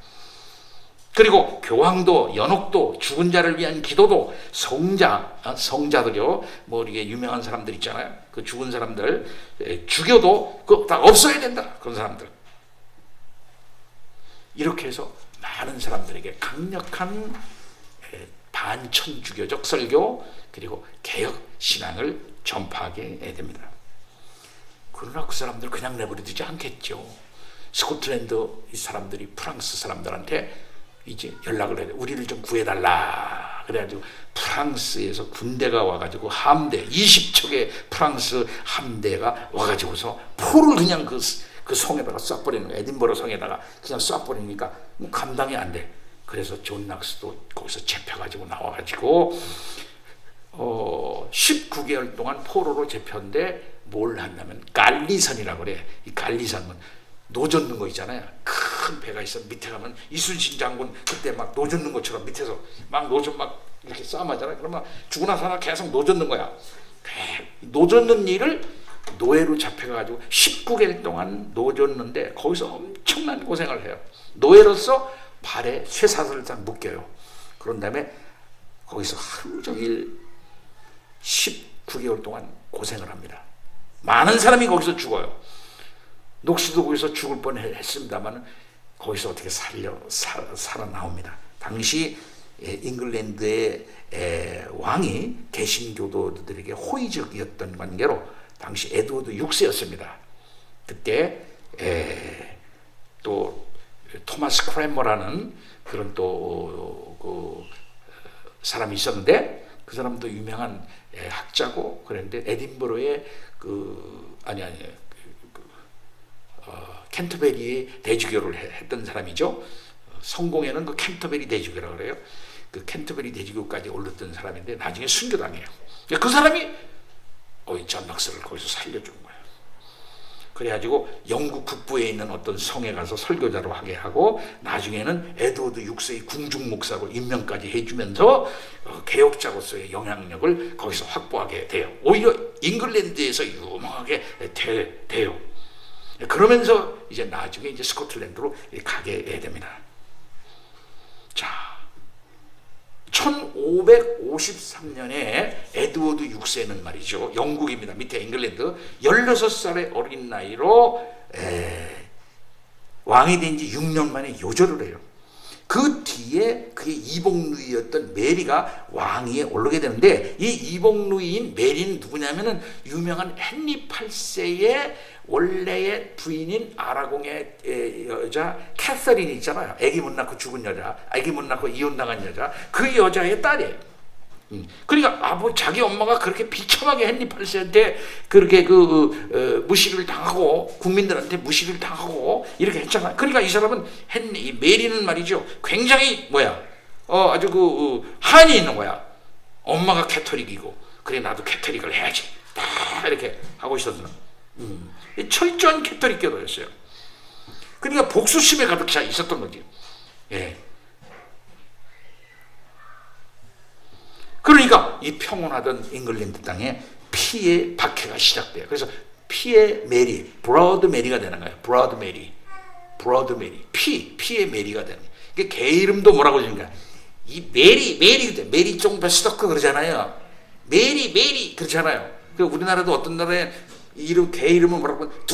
그리고 교황도, 연옥도, 죽은 자를 위한 기도도, 성자들이요, 뭐 이게 유명한 사람들 있잖아요. 그 죽은 사람들 죽여도 그거 다 없어야 된다. 그런 사람들. 이렇게 해서 많은 사람들에게 강력한 반천주교적 설교, 그리고 개혁 신앙을 전파하게 됩니다. 그러나 그 사람들 그냥 내버려두지 않겠죠. 스코틀랜드 이 사람들이 프랑스 사람들한테 이제 연락을 해야 돼. 우리를 좀 구해달라. 그래가지고 프랑스에서 군대가 와가지고 함대 20척의 프랑스 함대가 와가지고서 포를 그냥 그 성에다가 쏴버리는 거야. 에딘버러 성에다가 그냥 쏴버리니까 뭐 감당이 안 돼. 그래서 존 낙스도 거기서 잡혀가지고 나와가지고 19개월 동안 포로로 잡혔는데 뭘 했냐면 갈리선이라고 그래. 이 갈리선은 노 젓는 거 있잖아요. 큰 배가 있어. 밑에 가면 이순신 장군 그때 막 노 젓는 것처럼 밑에서 막 노 젓 막 이렇게 싸움하잖아요. 그러면 죽으나 사나 계속 노 젓는 거야. 노 젓는 일을 노예로 잡혀가지고 19개월 동안 노 젓는데 거기서 엄청난 고생을 해요. 노예로서 발에 쇠사슬을 딱 묶여요. 그런 다음에 거기서 하루 종일 19개월 동안 고생을 합니다. 많은 사람이 거기서 죽어요. 녹시도 거기서 죽을 뻔했습니다만 거기서 어떻게 살아나옵니다. 당시 잉글랜드의 왕이 개신교도들에게 호의적이었던 관계로 당시 에드워드 6세였습니다. 그때 또 토마스 크레머라는 그런 또 그 사람이 있었는데, 그 사람도 유명한 학자고 그랬는데 에딘버러의 캔터베리 대주교를 했던 사람이죠. 성공에는 그 캔터베리 대주교라고 그래요. 그 캔터베리 대주교까지 올랐던 사람인데 나중에 순교당해요. 그 사람이 존 낙스를 거기서 살려준 거예요. 그래가지고 영국 북부에 있는 어떤 성에 가서 설교자로 하게 하고, 나중에는 에드워드 6세의 궁중 목사로 임명까지 해주면서 개혁자로서의 영향력을 거기서 확보하게 돼요. 오히려 잉글랜드에서 유명하게 돼요. 그러면서 이제 나중에 이제 스코틀랜드로 가게 됩니다. 자, 1553년에 에드워드 6세는 말이죠, 영국입니다. 밑에 잉글랜드 16살의 어린 나이로 왕이 된 지 6년 만에 요절을 해요. 그 뒤에 그의 이복누이였던 메리가 왕위에 오르게 되는데, 이 이복누이인 메리는 누구냐면은 유명한 헨리 8세의 원래의 부인인 아라공의 여자 캐서린이 있잖아요. 아기 못 낳고 죽은 여자, 아기 못 낳고 이혼당한 여자, 그 여자의 딸이에요. 그러니까 자기 엄마가 그렇게 비참하게 헨리 8세한테 그렇게 무시를 당하고 국민들한테 무시를 당하고 이렇게 했잖아요. 그러니까 이 사람은 이 메리는 말이죠, 굉장히 아주 한이 있는 거야. 엄마가 캐토릭이고 그래 나도 캐토릭을 해야지 딱 이렇게 하고 있었던 철저한 캐토릭 교도였어요. 그러니까 복수심에 가득 차 있었던 거지. 예. 그러니까 이 평온하던 잉글랜드 땅에 피의 박해가 시작돼요. 그래서 피의 메리, 브러드 메리가 되는 거예요. 브러드 메리, 피의 메리가 되는 거예요. 이게 개 이름도 뭐라고 그러니까 이 메리 쫑베 스토크 그러잖아요. 메리 그렇잖아요. 그 우리나라도 어떤 나라에 개 이름은 뭐라고 하면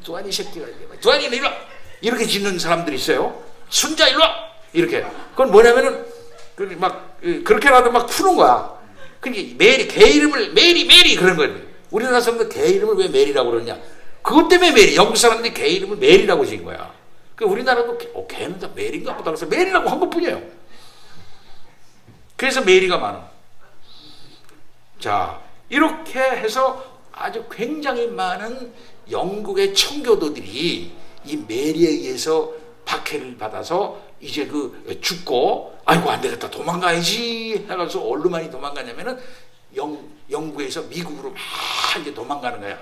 두아니 새끼가 두아니 일로 와 이렇게 짓는 사람들이 있어요. 순자 일로 와 이렇게. 그건 뭐냐면은 그렇게라도 막 푸는 거야. 그러니까 개 이름을 메리 그런 거예요. 우리나라 사람들 개 이름을 왜 메리라고 그러냐? 그것 때문에 메리. 영국 사람들이 개 이름을 메리라고 지은 거야. 그 우리나라도 개는 다 메리인가 보다 그래서 메리라고 한 것뿐이에요. 그래서 메리가 많아. 자, 이렇게 해서 아주 굉장히 많은 영국의 청교도들이 이 메리에 의해서 박해를 받아서 이제 그 죽고 아이고 안 되겠다 도망가야지 해가지고 어디로 많이 도망가냐면은 영국에서 미국으로 막 이제 도망가는 거야.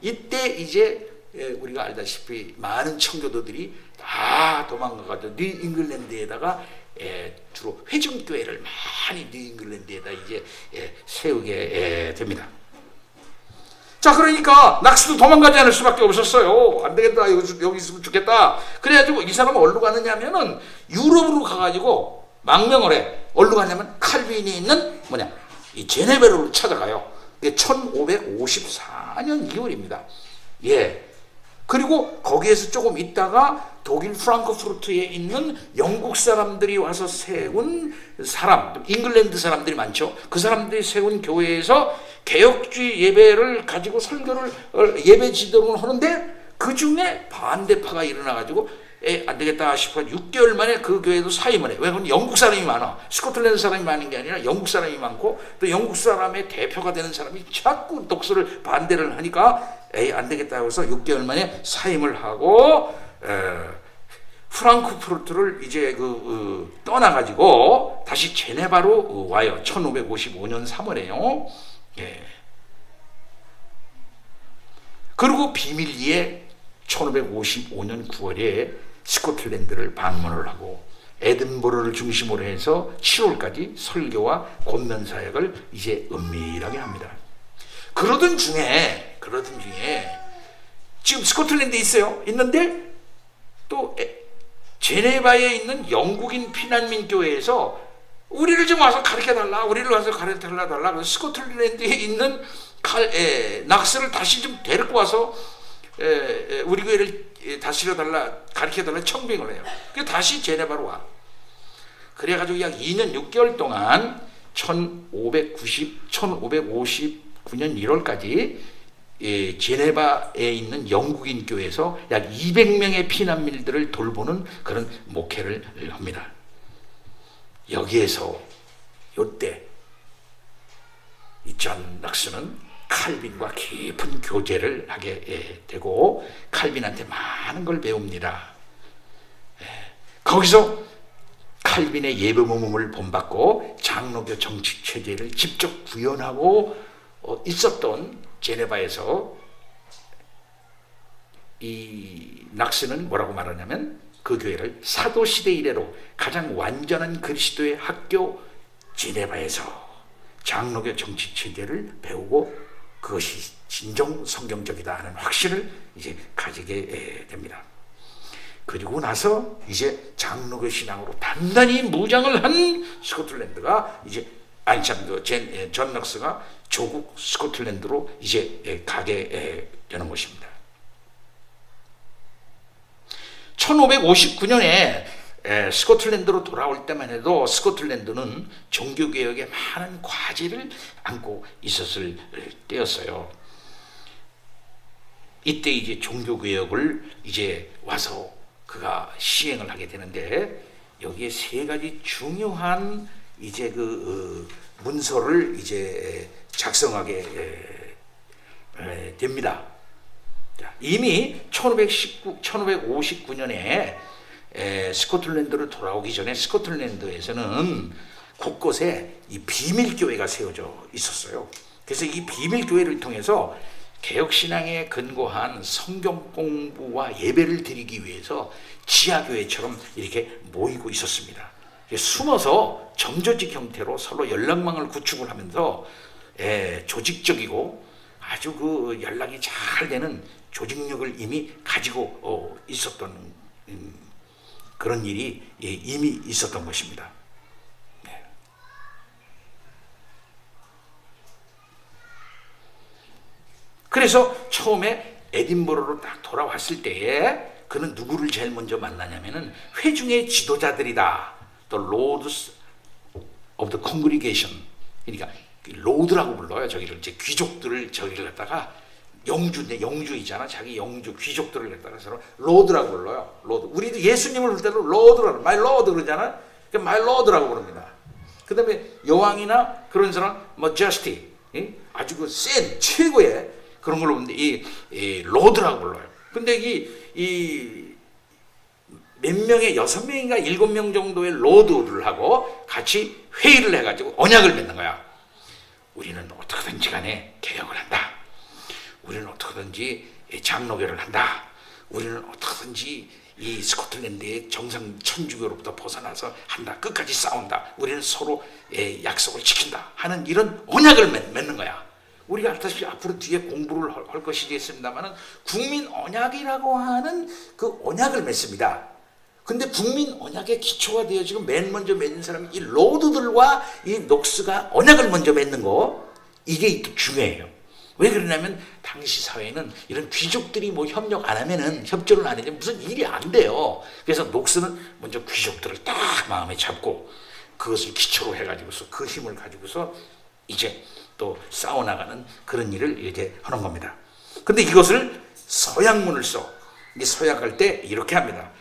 이때 이제 우리가 알다시피 많은 청교도들이 다 도망가가지고 뉴 잉글랜드에다가 주로 회중교회를 많이 뉴 잉글랜드에다 이제 세우게 됩니다. 자, 그러니까 낙스도 도망가지 않을 수밖에 없었어요. 안 되겠다, 여기 있으면 죽겠다. 그래가지고 이 사람은 어디로 가느냐면은 유럽으로 가가지고 망명을 해. 어디로 가냐면 칼빈이 있는 이 제네베르로 찾아가요. 이게 1554년 2월입니다. 예. 그리고 거기에서 조금 있다가 독일 프랑크푸르트에 있는 영국 사람들이 와서 세운 사람, 잉글랜드 사람들이 많죠. 그 사람들이 세운 교회에서 개혁주의 예배를 가지고 설교를 예배 지도를 하는데 그 중에 반대파가 일어나가지고 안 되겠다 싶어 6개월 만에 그 교회도 사임을 해. 왜? 그건 영국 사람이 많아. 스코틀랜드 사람이 많은 게 아니라 영국 사람이 많고 또 영국 사람의 대표가 되는 사람이 자꾸 독서를 반대를 하니까 안 되겠다 해서 6개월 만에 사임을 하고 프랑크푸르트를 이제 떠나가지고 다시 제네바로 와요. 1555년 3월에요. 예. 그리고 비밀리에 1555년 9월에 스코틀랜드를 방문을 하고 에든버러를 중심으로 해서 7월까지 설교와 권면 사역을 이제 은밀하게 합니다. 그러던 중에 지금 스코틀랜드에 있어요. 있는데 또 제네바에 있는 영국인 피난민 교회에서 우리를 좀 와서 가르쳐달라. 우리를 와서 가르쳐달라. 그래서 스코틀랜드에 있는 낙스를 다시 좀 데리고 와서 우리 교회를 다스려달라, 가르쳐달라 청빙을 해요. 그래서 다시 제네바로 와. 그래가지고 약 2년 6개월 동안 1559년 1월까지 제네바에 있는 영국인 교회에서 약 200명의 피난민들을 돌보는 그런 목회를 합니다. 여기에서 이때 이 존 낙스는 칼빈과 깊은 교제를 하게 되고 칼빈한테 많은 걸 배웁니다. 거기서 칼빈의 예배 모범을 본받고 장로교 정치 체제를 직접 구현하고 있었던 제네바에서 이 낙스는 뭐라고 말하냐면 그 교회를 사도시대 이래로 가장 완전한 그리스도의 학교 제네바에서 장로교 정치 체제를 배우고 그것이 진정 성경적이다 하는 확신을 이제 가지게 됩니다. 그리고 나서 이제 장로교 신앙으로 단단히 무장을 한 스코틀랜드가 이제 존 넉스가 조국 스코틀랜드로 이제 가게 되는 것입니다. 1559년에 스코틀랜드로 돌아올 때만 해도 스코틀랜드는 종교개혁에 많은 과제를 안고 있었을 때였어요. 이때 이제 종교개혁을 이제 와서 그가 시행을 하게 되는데 여기에 세 가지 중요한 이제 문서를 이제 작성하게 됩니다. 이미 1559년에 스코틀랜드로 돌아오기 전에 스코틀랜드에서는 곳곳에 이 비밀교회가 세워져 있었어요. 그래서 이 비밀교회를 통해서 개혁신앙에 근거한 성경 공부와 예배를 드리기 위해서 지하교회처럼 이렇게 모이고 있었습니다. 숨어서 점조직 형태로 서로 연락망을 구축을 하면서 조직적이고 아주 연락이 잘 되는 조직력을 이미 가지고 있었던 그런 일이 이미 있었던 것입니다. 그래서 처음에 에딘버러로 딱 돌아왔을 때에 그는 누구를 제일 먼저 만나냐면은 회중의 지도자들이다. The Lords of the Congregation. 그러니까 로드라고 불러요. 저기를 이제 귀족들을 저기를 갖다가 영주이잖아. 자기 영주 귀족들을 갖다가 서로 로드라고 불러요. 로드. 우리도 예수님을 부를 때도 로드라고, 마이 로드 그러잖아. 마이 로드라고 부릅니다. 그다음에 여왕이나 그런 사람, 뭐 저스티, 아주 그 센 최고의 그런 걸로 보는데 이 로드라고 불러요. 근데 이 몇 명의 6명인가 7명 정도의 로드를 하고 같이 회의를 해가지고 언약을 맺는 거야. 우리는 어떻게든지 간에 개혁을 한다. 우리는 어떻게든지 장로교를 한다. 우리는 어떻게든지 이 스코틀랜드의 정상 천주교로부터 벗어나서 한다. 끝까지 싸운다. 우리는 서로 약속을 지킨다 하는 이런 언약을 맺는 거야. 우리가 알다시피 앞으로 뒤에 공부를 할 것이겠습니다만은 국민 언약이라고 하는 그 언약을 맺습니다. 근데 국민 언약의 기초가 되어 지금 맨 먼저 맺는 사람이 이 로드들과 이 녹스가 언약을 먼저 맺는 거, 이게 중요해요. 왜 그러냐면 당시 사회는 이런 귀족들이 뭐 협력 안 하면은, 협조를 안 하면 무슨 일이 안 돼요. 그래서 녹스는 먼저 귀족들을 딱 마음에 잡고 그것을 기초로 해가지고서 그 힘을 가지고서 이제 또 싸워나가는 그런 일을 이렇게 하는 겁니다. 근데 이것을 서약문을 써. 이 서약할 때 이렇게 합니다.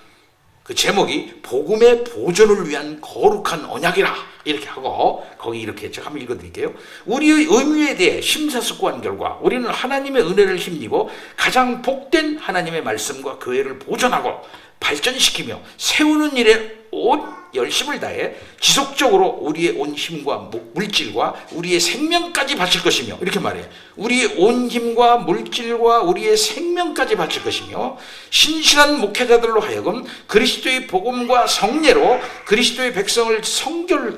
그 제목이 복음의 보존을 위한 거룩한 언약이라 이렇게 하고, 거기 이렇게 제가 한번 읽어드릴게요. 우리의 의무에 대해 심사숙고한 결과 우리는 하나님의 은혜를 힘입어 가장 복된 하나님의 말씀과 교회를 보존하고 발전시키며 세우는 일에 온 열심을 다해 지속적으로 우리의 온 힘과 물질과 우리의 생명까지 바칠 것이며, 이렇게 말해요. 우리의 온 힘과 물질과 우리의 생명까지 바칠 것이며 신실한 목회자들로 하여금 그리스도의 복음과 성례로 그리스도의 백성을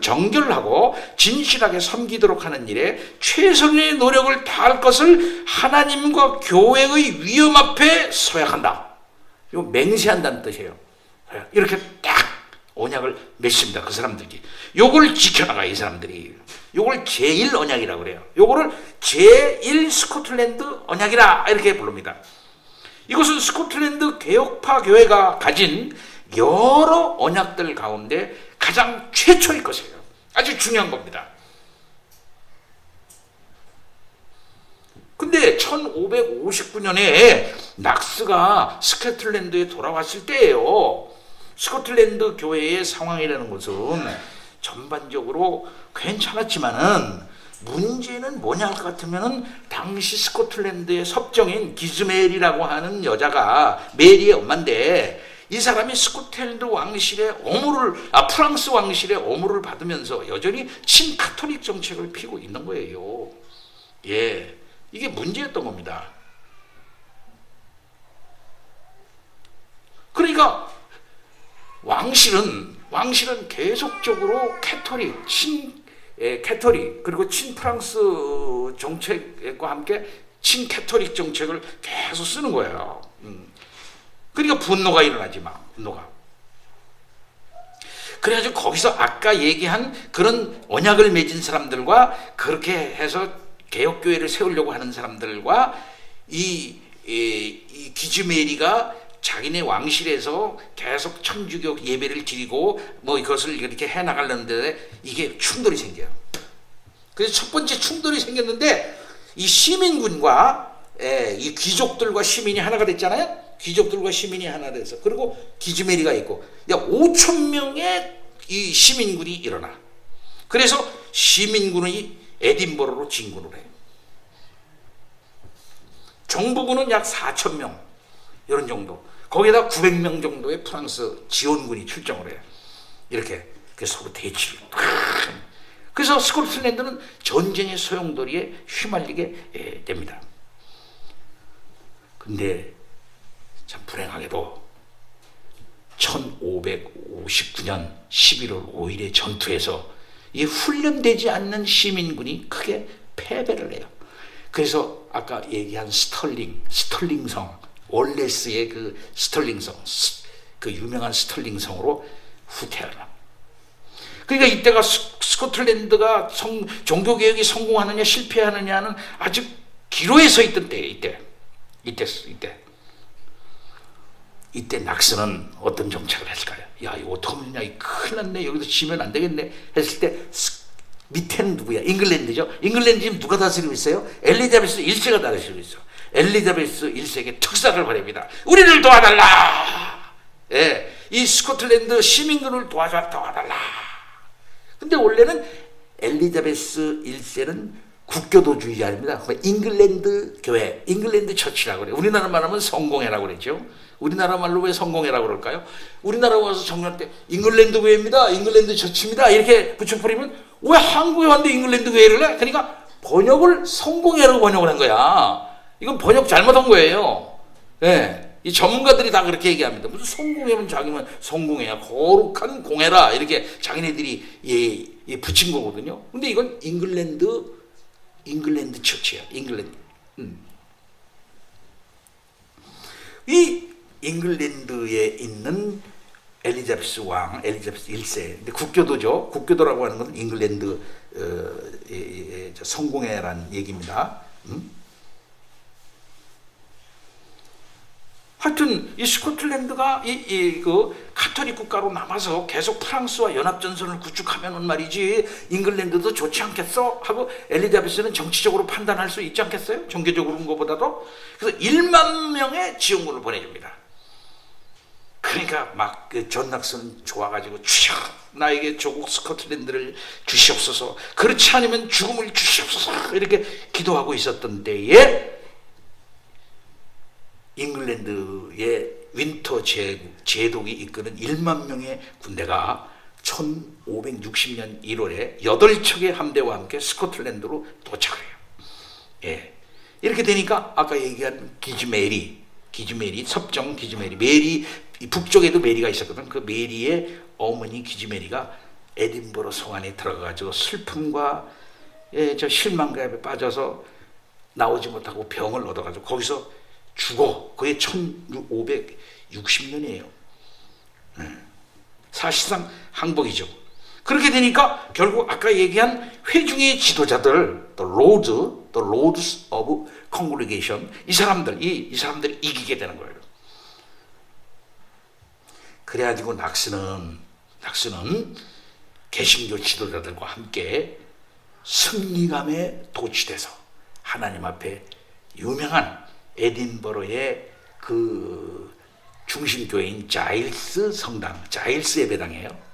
정결하고 진실하게 섬기도록 하는 일에 최선의 노력을 다할 것을 하나님과 교회의 위엄 앞에 서약한다. 이거 맹세한다는 뜻이에요. 이렇게 딱 언약을 맺습니다. 그 사람들이. 요걸 지켜나가, 이 사람들이. 요걸 제1 언약이라고 그래요. 요거를 제1 스코틀랜드 언약이라 이렇게 부릅니다. 이것은 스코틀랜드 개혁파 교회가 가진 여러 언약들 가운데 가장 최초의 것이에요. 아주 중요한 겁니다. 근데 1559년에 낙스가 스코틀랜드에 돌아왔을 때예요. 스코틀랜드 교회의 상황이라는 것은 전반적으로 괜찮았지만은 문제는 뭐냐 할 것 같으면은 당시 스코틀랜드의 섭정인 기즈메리라고 하는 여자가 메리의 엄마인데, 이 사람이 스코틀랜드 왕실의 프랑스 왕실의 어무를 받으면서 여전히 친카톨릭 정책을 피고 있는 거예요. 예, 이게 문제였던 겁니다. 그러니까 왕실은 계속적으로 캐토릭 그리고 친프랑스 정책과 함께 친캐토릭 정책을 계속 쓰는 거예요. 그러니까 분노가 일어나지 분노가. 그래가지고 거기서 아까 얘기한 그런 언약을 맺은 사람들과 그렇게 해서 개혁교회를 세우려고 하는 사람들과 이 기즈메리가 자기네 왕실에서 계속 천주교 예배를 드리고 뭐 이것을 이렇게 해나가려는데 이게 충돌이 생겨요. 그래서 첫 번째 충돌이 생겼는데, 이 시민군과 이 귀족들과 시민이 하나가 됐잖아요. 귀족들과 시민이 하나 돼서, 그리고 기즈메리가 있고, 5천 명의 이 시민군이 일어나. 그래서 시민군이 에딘버러로 진군을 해요. 정부군은 약 4천 명 이런 정도. 거기에다 900명 정도의 프랑스 지원군이 출정을 해요. 이렇게 서로 대치를. 그래서 스코틀랜드는 전쟁의 소용돌이에 휘말리게 됩니다. 근데 참 불행하게도 1559년 11월 5일의 전투에서 이 훈련되지 않는 시민군이 크게 패배를 해요. 그래서 아까 얘기한 스털링성, 월레스의 그 스털링성, 그 유명한 스털링성으로 후퇴하라. 그러니까 이때가 스코틀랜드가 종교개혁이 성공하느냐 실패하느냐는 아주 기로에 서 있던 때예요. 이때 낙스는 어떤 정책을 했을까요? 야, 이거 어떡하면, 이 큰일 났네, 여기서 지면 안 되겠네 했을 때 밑에는 누구야? 잉글랜드죠. 잉글랜드 지금 누가 다스리고 있어요? 엘리자베스 1세가 다스리고 있어. 엘리자베스 1세에게 특사를 보냅니다. 우리를 도와달라. 예, 이 스코틀랜드 시민군을 도와달라. 근데 원래는 엘리자베스 1세는 국교도주의자입니다. 잉글랜드 교회, 잉글랜드 처치라고 그래요. 우리나라 말하면 성공회라고 그랬죠. 우리나라 말로 왜 성공회라고 그럴까요? 우리나라 와서 정년 때 잉글랜드 교회입니다, 잉글랜드 처치입니다 이렇게 붙여버리면 왜 한국에 왔는데 잉글랜드 교회를 해? 그러니까 번역을 성공회라고 번역을 한 거야. 이건 번역 잘못한 거예요. 예, 이 전문가들이 다 그렇게 얘기합니다. 무슨 성공회면 자기만 성공회야, 거룩한 공회라 이렇게 자기네들이 붙인 거거든요. 근데 이건 잉글랜드 처치야. 잉글랜드. 이 잉글랜드에 있는 엘리자베스 왕, 엘리자베스 1세. 근데 국교도죠. 국교도라고 하는 것은 잉글랜드 성공회라는 얘기입니다. 하여튼 이 스코틀랜드가 그 카톨릭 국가로 남아서 계속 프랑스와 연합전선을 구축하면은 말이지 잉글랜드도 좋지 않겠어? 하고 엘리자베스는 정치적으로 판단할 수 있지 않겠어요? 종교적으로 온 것보다도. 그래서 1만 명의 지원군을 보내줍니다. 그러니까 막 그 존 락슨 좋아가지고 주여 나에게 조국 스코틀랜드를 주시옵소서, 그렇지 않으면 죽음을 주시옵소서 이렇게 기도하고 있었던 때에 잉글랜드의 윈터 제독이 이끄는 1만 명의 군대가 1560년 1월에 8척의 함대와 함께 스코틀랜드로 도착을 해요. 예. 이렇게 되니까 아까 얘기한 기즈메리, 섭정 기즈메리, 메리, 북쪽에도 메리가 있었거든. 그 메리의 어머니 기즈메리가 에딘버러 성 안에 들어가가지고 슬픔과 저 실망감에 빠져서 나오지 못하고 병을 얻어가지고 거기서 죽어. 그게 1560년이에요. 사실상 항복이죠. 그렇게 되니까 결국 아까 얘기한 회중의 지도자들, the lords of congregation, 이 사람들이 이기게 되는 거예요. 그래가지고 낙스는 개신교 지도자들과 함께 승리감에 도취돼서 하나님 앞에 유명한 에딘버러의 그 중심교회인 자일스 성당, 자일스 예배당이에요.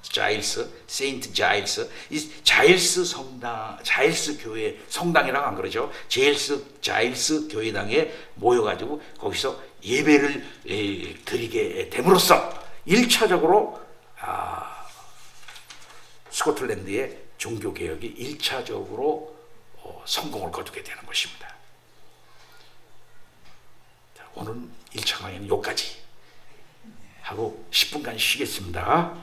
세인트 자일스. 이 자일스 성당, 자일스 교회 성당이라고 안 그러죠. 자일스 교회당에 모여가지고 거기서 예배를 드리게 됨으로써 1차적으로 스코틀랜드의 종교개혁이 1차적으로 성공을 거두게 되는 것입니다. 오늘 1차 강의는 여기까지 하고 10분간 쉬겠습니다.